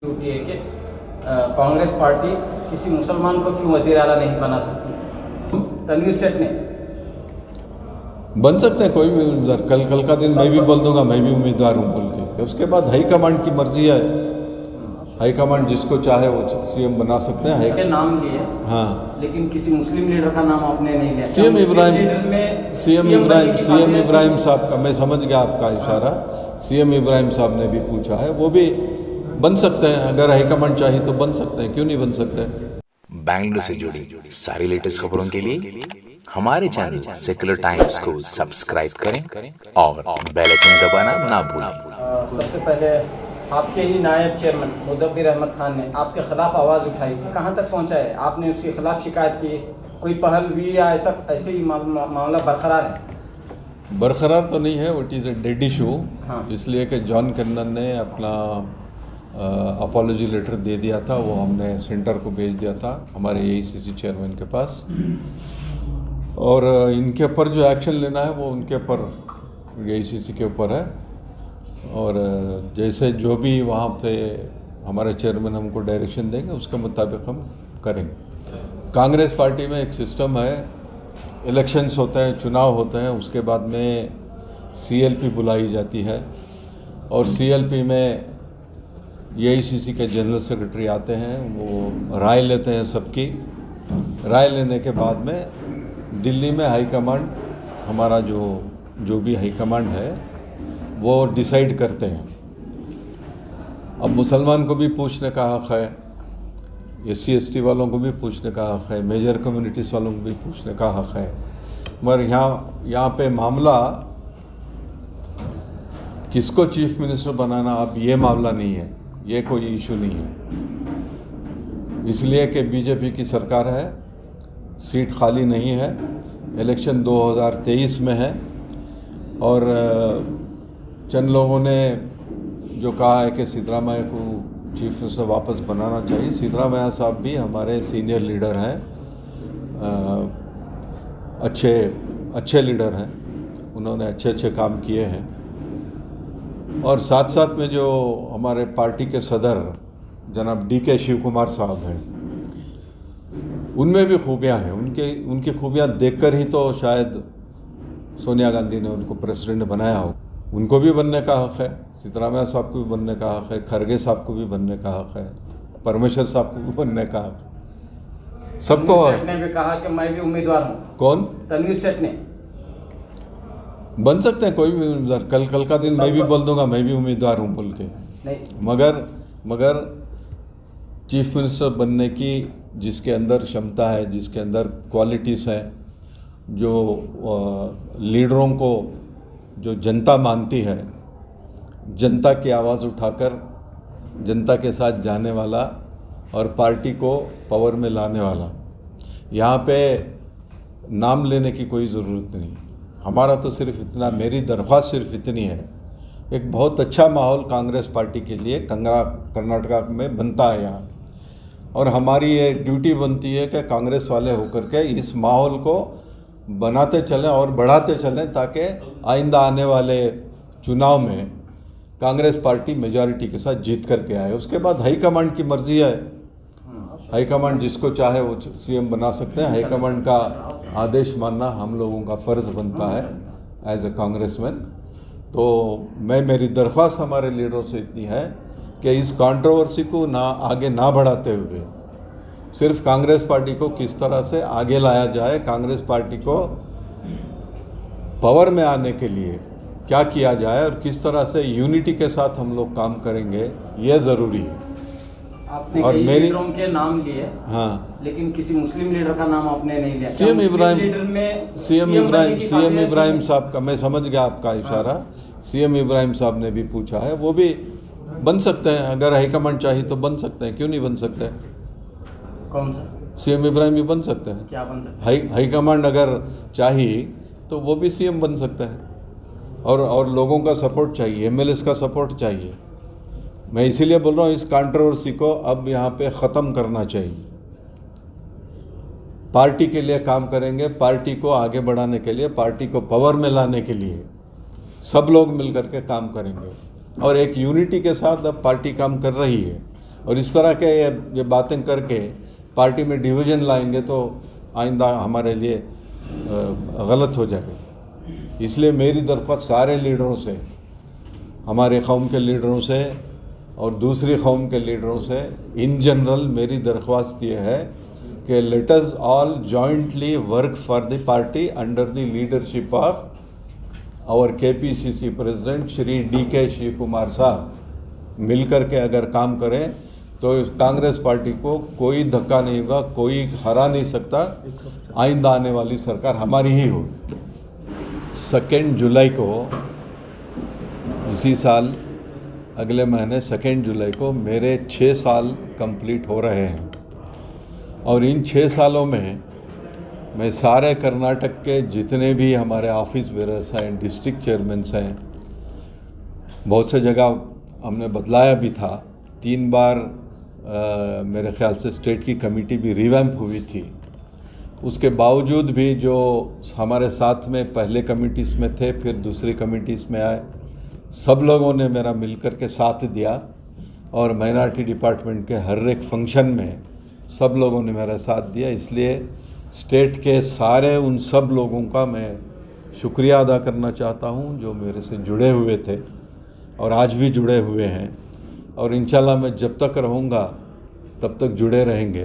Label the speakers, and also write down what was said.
Speaker 1: होती है कि कांग्रेस पार्टी किसी मुसलमान को क्यों वज़ीर आला नहीं बना सकती। तनवीर सेठ ने
Speaker 2: बन सकते हैं कोई भी उम्मीदवार। कल का दिन मैं भी बोल दूंगा मैं भी उम्मीदवार हूँ बोल के। उसके बाद हाईकमांड की मर्जी है। हाईकमांड जिसको चाहे वो सीएम बना सकते हैं।
Speaker 1: के नाम लिए
Speaker 2: हाँ,
Speaker 1: लेकिन किसी मुस्लिम लीडर का नाम आपने नहीं लिया।
Speaker 2: सीएम इब्राहिम
Speaker 1: में
Speaker 2: साहब का मैं समझ गया आपका इशारा। सीएम इब्राहिम साहब ने भी पूछा है, वो भी बन सकते हैं। अगर हाईकमांड चाहिए तो बन सकते हैं, क्यों नहीं बन सकते।
Speaker 3: बैंगलोर से जुड़ी सारी लेटेस्ट खबरों के लिए हमारे चैनल सेकुलर टाइम्स को सब्सक्राइब करें और बेल आइकन दबाना ना भूलें।
Speaker 1: सबसे पहले आपके ही नायब चेयरमैन मुदब्बिर अहमद खान ने आपके खिलाफ आवाज़ उठाई थी, कहाँ तक पहुँचा है? आपने उसके खिलाफ शिकायत की, कोई पहल हुई या ऐसे ही मामला बरकरार है?
Speaker 2: बरकरार तो नहीं है, it is a dead issue.
Speaker 1: हाँ।
Speaker 2: इसलिए कि जॉन कर्नन ने अपना अपॉलॉजी लेटर दे दिया था, वो हमने सेंटर को भेज दिया था हमारे एआईसीसी चेयरमैन के पास। और इनके ऊपर जो एक्शन लेना है वो उनके ऊपर एआईसीसी के ऊपर है। और जैसे जो भी वहाँ पे हमारे चेयरमैन हमको डायरेक्शन देंगे उसके मुताबिक हम करेंगे। कांग्रेस पार्टी में एक सिस्टम है, इलेक्शंस होते हैं, चुनाव होते हैं, उसके बाद में सीएलपी बुलाई जाती है और सीएलपी में एआईसीसी के जनरल सेक्रेटरी आते हैं, वो राय लेते हैं सबकी। राय लेने के बाद में दिल्ली में हाईकमांड, हमारा जो भी हाईकमांड है वो डिसाइड करते हैं। अब मुसलमान को भी पूछने का हक़ है, SC/ST वालों को भी पूछने का हक़ है, मेजर कम्युनिटीज़ वालों को भी पूछने का हक़ है। मगर यहाँ पे मामला किसको चीफ मिनिस्टर बनाना, अब ये मामला नहीं है, ये कोई इशू नहीं है। इसलिए कि बीजेपी की सरकार है, सीट खाली नहीं है, इलेक्शन 2023 में है और चंद लोगों ने जो कहा है कि सिद्धरामैया को चीफ मिनिस्टर वापस बनाना चाहिए। सिद्धरामैया साहब भी हमारे सीनियर लीडर हैं, अच्छे लीडर हैं, उन्होंने अच्छे काम किए हैं। और साथ साथ में जो हमारे पार्टी के सदर जनाब DK शिव कुमार साहब हैं, उनमें भी खूबियां हैं। उनकी खूबियां देखकर ही तो शायद सोनिया गांधी ने उनको प्रेसिडेंट बनाया हो। उनको भी बनने का हक़ है, सिद्धरामैया साहब को भी बनने का हक़ है, खरगे साहब को भी बनने का हक़ है, परमेश्वर साहब को भी बनने का हक़ है, सबको।
Speaker 1: सेठ ने भी कहा कि मैं भी उम्मीदवार हूँ।
Speaker 2: कौन?
Speaker 1: तनवीर सेठ ने।
Speaker 2: बन सकते हैं कोई भी उम्मीदवार। कल का दिन मैं भी बोल दूंगा मैं भी उम्मीदवार हूँ बोल के। मगर चीफ मिनिस्टर बनने की जिसके अंदर क्षमता है, जिसके अंदर क्वालिटीज़ हैं, जो लीडरों को जो जनता मानती है, जनता की आवाज़ उठाकर जनता के साथ जाने वाला और पार्टी को पावर में लाने वाला, यहाँ पे नाम लेने की कोई ज़रूरत नहीं। हमारा तो सिर्फ इतना, मेरी दरख्वास्त सिर्फ इतनी है, एक बहुत अच्छा माहौल कांग्रेस पार्टी के लिए कर्नाटका में बनता है यहाँ, और हमारी ये ड्यूटी बनती है कि कांग्रेस वाले होकर के इस माहौल को बनाते चलें और बढ़ाते चलें, ताकि आइंदा आने वाले चुनाव में कांग्रेस पार्टी मेजॉरिटी के साथ जीत करके आए। उसके बाद हाईकमांड की मर्जी है, हाईकमांड जिसको चाहे वो सीएम बना सकते हैं। हाईकमांड का आदेश मानना हम लोगों का फ़र्ज़ बनता है एज ए कांग्रेसमैन। तो मेरी दरख्वास्त हमारे लीडरों से इतनी है कि इस कंट्रोवर्सी को आगे ना बढ़ाते हुए सिर्फ कांग्रेस पार्टी को किस तरह से आगे लाया जाए, कांग्रेस पार्टी को पावर में आने के लिए क्या किया जाए और किस तरह से यूनिटी के साथ हम लोग काम करेंगे, ये ज़रूरी है।
Speaker 1: आपने
Speaker 2: और मेरी
Speaker 1: लीडरों के नाम लिए,
Speaker 2: हाँ,
Speaker 1: लेकिन किसी मुस्लिम लीडर का नाम आपने नहीं लिया।
Speaker 2: सीएम इब्राहिम साहब का मैं समझ गया आपका इशारा। सीएम इब्राहिम साहब ने भी पूछा है, वो भी बन सकते हैं। अगर हाईकमांड चाहिए तो बन सकते हैं, क्यों नहीं बन सकते।
Speaker 1: कौन सा?
Speaker 2: सीएम इब्राहिम भी बन सकते हैं।
Speaker 1: क्या बन सकते हैं?
Speaker 2: हाईकमांड अगर चाहिए तो वो भी सीएम बन सकते हैं। और लोगों का सपोर्ट चाहिए, MLAs का सपोर्ट चाहिए। मैं इसीलिए बोल रहा हूँ, इस कंट्रोवर्सी को अब यहाँ पे ख़त्म करना चाहिए। पार्टी के लिए काम करेंगे, पार्टी को आगे बढ़ाने के लिए, पार्टी को पावर में लाने के लिए सब लोग मिल करके काम करेंगे और एक यूनिटी के साथ अब पार्टी काम कर रही है। और इस तरह के ये बातें करके पार्टी में डिवीज़न लाएंगे तो आइंदा हमारे लिए गलत हो जाएगा। इसलिए मेरी दरख्वास्त सारे लीडरों से, हमारे कौम के लीडरों से और दूसरी कौम के लीडरों से इन जनरल मेरी दरख्वास्त ये है कि let us all jointly work for the party under the leadership of our KPCC president Shri DK Shiv Kumar साहब। मिलकर के अगर काम करें तो कांग्रेस पार्टी को कोई धक्का नहीं होगा, कोई हरा नहीं सकता। आइंदा आने वाली सरकार हमारी ही होगी। 2 जुलाई को इसी साल अगले महीने 2 जुलाई को मेरे 6 साल कंप्लीट हो रहे हैं और इन 6 सालों में मैं सारे कर्नाटक के जितने भी हमारे ऑफिस बेरर्स हैं, डिस्ट्रिक्ट चेयरमैन्स हैं, बहुत से जगह हमने बदलाया भी था। 3 बार मेरे ख्याल से स्टेट की कमेटी भी रिवैम्प हुई थी। उसके बावजूद भी जो हमारे साथ में पहले कमिटीज़ में थे फिर दूसरी कमिटीज़ में आए, सब लोगों ने मेरा मिलकर के साथ दिया और माइनॉरिटी डिपार्टमेंट के हर एक फंक्शन में सब लोगों ने मेरा साथ दिया। इसलिए स्टेट के सारे उन सब लोगों का मैं शुक्रिया अदा करना चाहता हूं जो मेरे से जुड़े हुए थे और आज भी जुड़े हुए हैं और इंशाल्लाह मैं जब तक रहूँगा तब तक जुड़े रहेंगे।